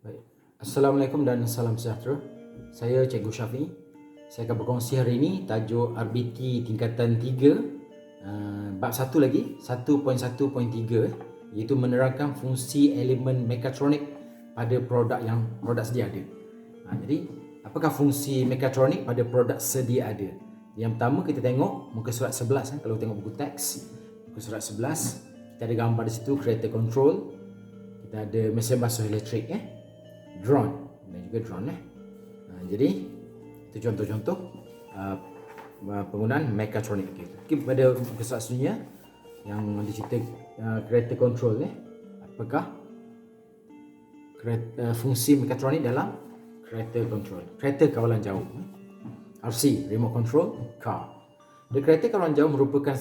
Baik. Assalamualaikum dan salam sejahtera. Saya Cikgu Syafiq. Saya akan berkongsi hari ini tajuk RBT tingkatan 3, bab 1 lagi, 1.1.3, iaitu menerangkan fungsi elemen mekatronik pada produk sedia ada. Jadi, apakah fungsi mekatronik pada produk sedia ada? Yang pertama kita tengok muka surat 11, kalau tengok buku teks, muka surat 11, kita ada gambar di situ kereta control, kita ada mesin basuh elektrik, drone dan juga drone. Jadi itu contoh-contoh penggunaan mekatronik. Okay, pada muka surat seterusnya yang dicerita kereta control, apakah fungsi mekatronik dalam kereta control, kereta kawalan jauh, RC, remote control car. Kereta kawalan jauh merupakan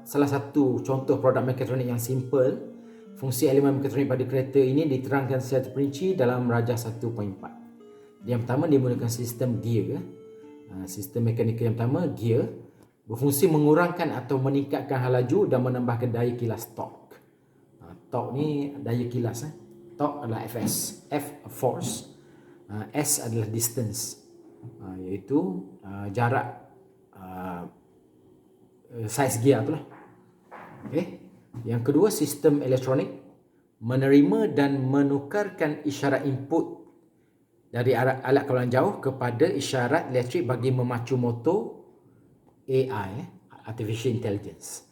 salah satu contoh produk mekatronik yang simple. Fungsi elemen mekatronik pada kereta ini diterangkan secara terperinci dalam Rajah 1.4. Yang pertama, dia menggunakan sistem gear. Sistem mekanikal yang pertama, gear, berfungsi mengurangkan atau meningkatkan hal laju dan menambahkan daya kilas torque. Torque ni daya kilas. Torque adalah Fs. F force, S adalah distance, iaitu jarak size gear tu lah. Okay. Yang kedua, sistem elektronik menerima dan menukarkan isyarat input dari alat kawalan jauh kepada isyarat elektrik bagi memacu motor AI, Artificial Intelligence.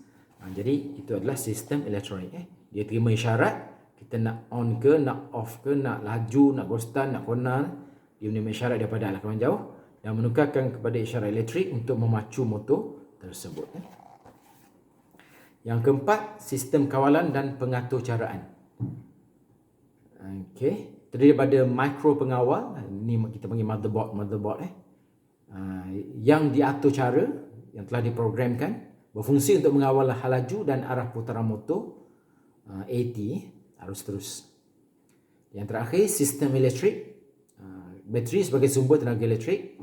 Jadi itu adalah sistem elektronik. Dia terima isyarat, kita nak on ke, nak off ke, nak laju, nak ghostan, nak corner, dia menerima isyarat daripada alat kawalan jauh dan menukarkan kepada isyarat elektrik untuk memacu motor tersebut. Yang keempat, sistem kawalan dan pengaturcaraan. Okey, terdiri daripada mikro pengawal, ini kita panggil motherboard, yang diatur cara, yang telah diprogramkan, berfungsi untuk mengawal hal laju dan arah putaran motor, AT, arus terus. Yang terakhir, sistem elektrik, bateri sebagai sumber tenaga elektrik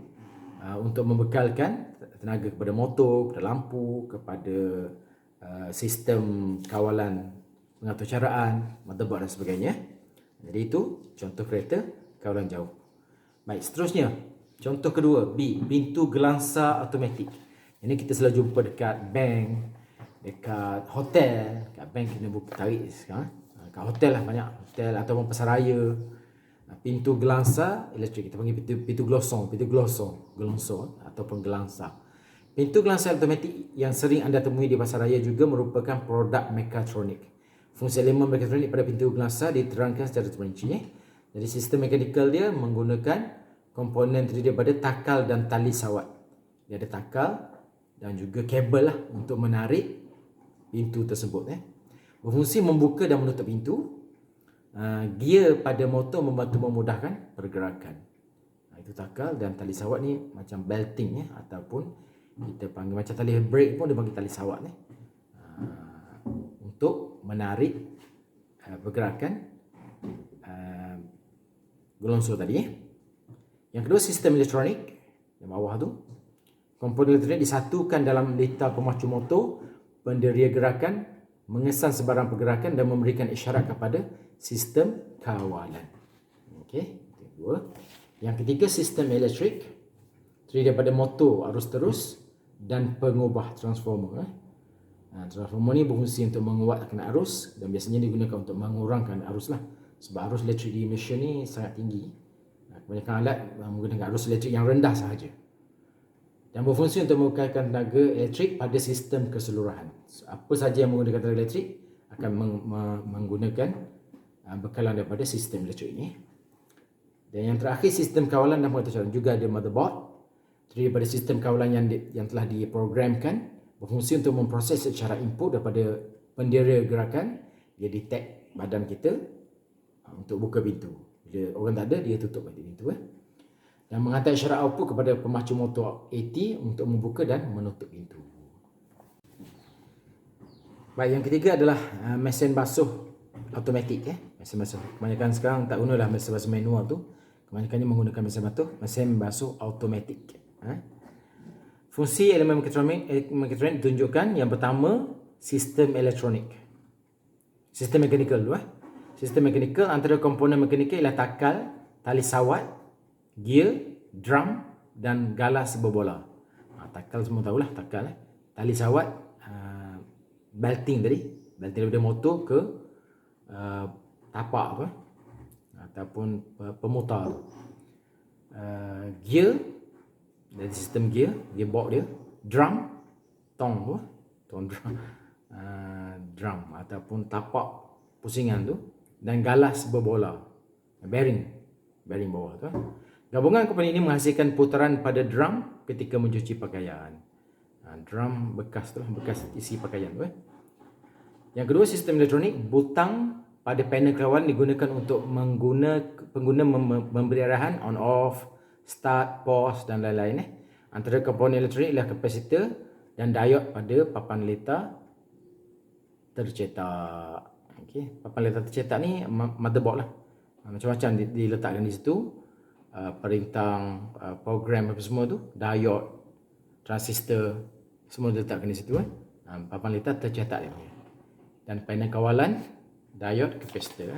untuk membekalkan tenaga kepada motor, kepada lampu, kepada sistem kawalan pengaturcaraan, motherboard dan sebagainya. Jadi itu contoh kereta kawalan jauh. Baik, seterusnya contoh kedua, B, pintu gelangsa automatik. Ini kita selalu jumpa dekat bank, dekat hotel. Dekat bank kena buka tarik sekarang. Dekat hotel lah banyak, hotel ataupun pasaraya. Pintu gelangsa elektrik, kita panggil pintu gelosong ataupun gelangsa. Pintu gelangsa automatik yang sering anda temui di pasaraya juga merupakan produk mekatronik. Fungsi elemen mekatronik pada pintu gelangsa diterangkan secara terperinci. Jadi sistem mekanikal dia menggunakan komponen terdiri daripada takal dan tali sawat. Dia ada takal dan juga kabel lah untuk menarik pintu tersebut. Berfungsi membuka dan menutup pintu. Gear pada motor membantu memudahkan pergerakan. Itu takal dan tali sawat ni macam belting ataupun kita panggil macam tali brake pun dia panggil tali sawat untuk menarik pergerakan gelonsor tadi. Yang kedua, sistem elektronik yang bawah tu. Komponen elektronik disatukan dalam litar pemacu motor, penderia gerakan, mengesan sebarang pergerakan dan memberikan isyarat kepada sistem kawalan. Okey, kedua. Yang ketiga, sistem elektrik terdiri daripada motor arus terus dan pengubah transformer. Transformer ni berfungsi untuk menguatkan arus dan biasanya digunakan untuk mengurangkan arus lah. Sebab arus elektrik di Malaysia ni sangat tinggi. Kebanyakan alat menggunakan arus elektrik yang rendah sahaja. Dan berfungsi untuk menguatkan tenaga elektrik pada sistem keseluruhan. Apa sahaja yang menggunakan tenaga elektrik akan menggunakan bekalan daripada sistem elektrik ini. Dan yang terakhir, sistem kawalan dan pengaturcaraan, juga ada motherboard terdiri daripada sistem kawalan yang telah diprogramkan, berfungsi untuk memproses secara input daripada penderia gerakan. Dia detect badan kita untuk buka pintu. Bila orang tak ada, dia tutup pintu. Dan menghantar isyarat output kepada pemacu motor AT untuk membuka dan menutup pintu. Baik, yang ketiga adalah mesin basuh automatik. Mesin basuh, kebanyakan sekarang tak gunalah mesin basuh manual tu. Kebanyakannya menggunakan mesin basuh automatik. Fungsi elemen mekatronik ditunjukkan. Yang pertama, sistem elektronik. Sistem mekanikal dulu. Sistem mekanikal, antara komponen mekanikal ialah takal, tali sawat, gear, drum dan galas berbola. Takal semua tahulah takal. Tali sawat, belting tadi, belting daripada motor ke tapak apa ataupun pemutar. Gear, dari sistem gearbox dia. Drum, tong drum, drum ataupun tapak pusingan tu, dan galas berbola, bearing bawah tu. Gabungan komponen ini menghasilkan putaran pada drum ketika mencuci pakaian. Drum bekas tu lah, bekas isi pakaian tu. Yang kedua, sistem elektronik. Butang pada panel kawalan digunakan untuk pengguna memberi arahan on off, start, pause dan lain-lain. Antara komponen elektronik ialah kapasitor dan diod pada papan letar tercetak. Okey, papan letar tercetak ni motherboard lah. Macam-macam diletakkan di situ. Perintang, program apa semua tu, diod, transistor, semua diletakkan di situ. Papan letar tercetak dia. Dan panel kawalan, diod, kapasitor.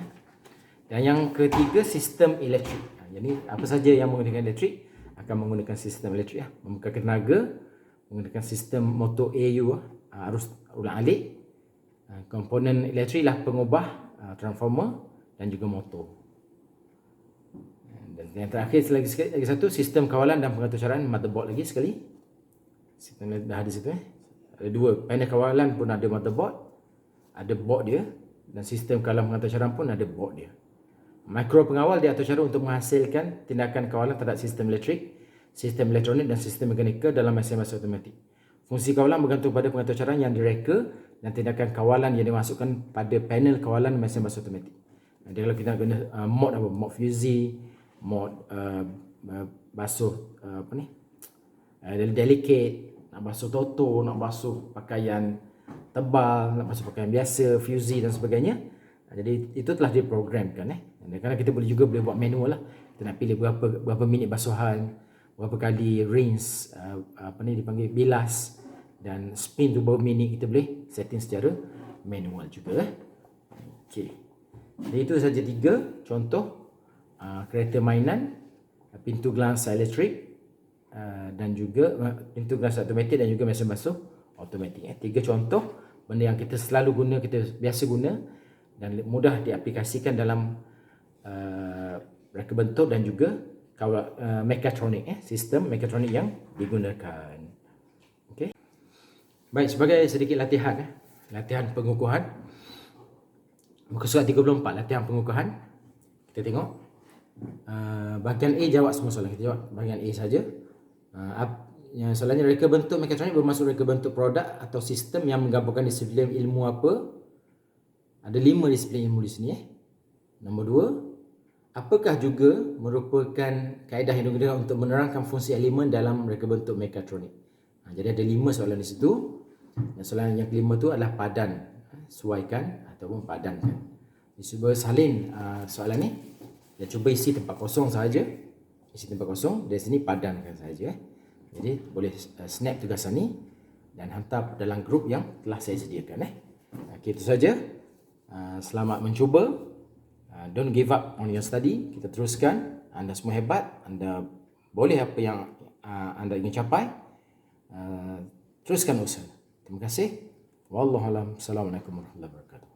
Dan yang ketiga, sistem elektrik. Jadi apa saja yang menggunakan elektrik akan menggunakan sistem elektrik. Membekal tenaga menggunakan sistem motor AU, arus ulang-alik. Komponen elektrik lah pengubah, transformer dan juga motor. Dan yang terakhir lagi satu, sistem kawalan dan pengatur caraan, motherboard lagi sekali. Sistem dah ada situ. Ada dua, panel kawalan pun ada motherboard, ada board dia, dan sistem kawalan pengatur caraan pun ada board dia. Mikro pengawal diatur cara untuk menghasilkan tindakan kawalan terhadap sistem elektrik, sistem elektronik dan sistem mekanikal dalam mesin-mesin automatik. Fungsi kawalan bergantung pada pengatur caraan yang direka dan tindakan kawalan yang dimasukkan pada panel kawalan mesin-mesin automatik. Jadi kalau kita nak guna mod apa, mod fuzzy, mod basuh delicate, nak basuh toto, nak basuh pakaian tebal, nak basuh pakaian biasa, fuzzy dan sebagainya. Jadi itu telah diprogramkan. Kadang-kadang kita juga boleh buat manual lah. Kita nak pilih berapa minit basuhan, berapa kali rinse, dipanggil bilas, dan spin tu berapa minit, kita boleh setting secara manual juga. Okey. Jadi itu saja 3 contoh kereta mainan, pintu gelas elektrik, dan juga pintu gelas automatik dan juga mesin basuh automatik. 3 contoh benda yang kita selalu guna, kita biasa guna dan mudah diaplikasikan dalam reka bentuk dan juga mekatronik, sistem mekatronik yang digunakan. Okey. Baik, sebagai sedikit latihan pengukuhan. Muka surat 34, latihan pengukuhan. Kita tengok. Bahagian A jawab semua soalan. Kita jawab bahagian A saja. Soalannya, reka bentuk mekatronik bermaksud reka bentuk produk atau sistem yang menggabungkan disiplin ilmu apa? Ada 5 disiplin ilmu di sini. Nombor 2, apakah juga merupakan kaedah yang digunakan untuk menerangkan fungsi elemen dalam reka bentuk mekatronik? Jadi ada 5 soalan di situ. Dan soalan yang kelima tu adalah padan, suaikan ataupun padankan. Cuba salin soalan ni dan cuba isi tempat kosong saja. Isi tempat kosong, dari sini padankan saja. Jadi boleh snap tugasan ni dan hantar dalam grup yang telah saya sediakan. Okey, itu saja. Selamat mencuba. Don't give up on your study. Kita teruskan. Anda semua hebat. Anda boleh apa yang anda ingin capai. Teruskan usaha. Terima kasih. Wallahualam. Assalamualaikum warahmatullahi wabarakatuh.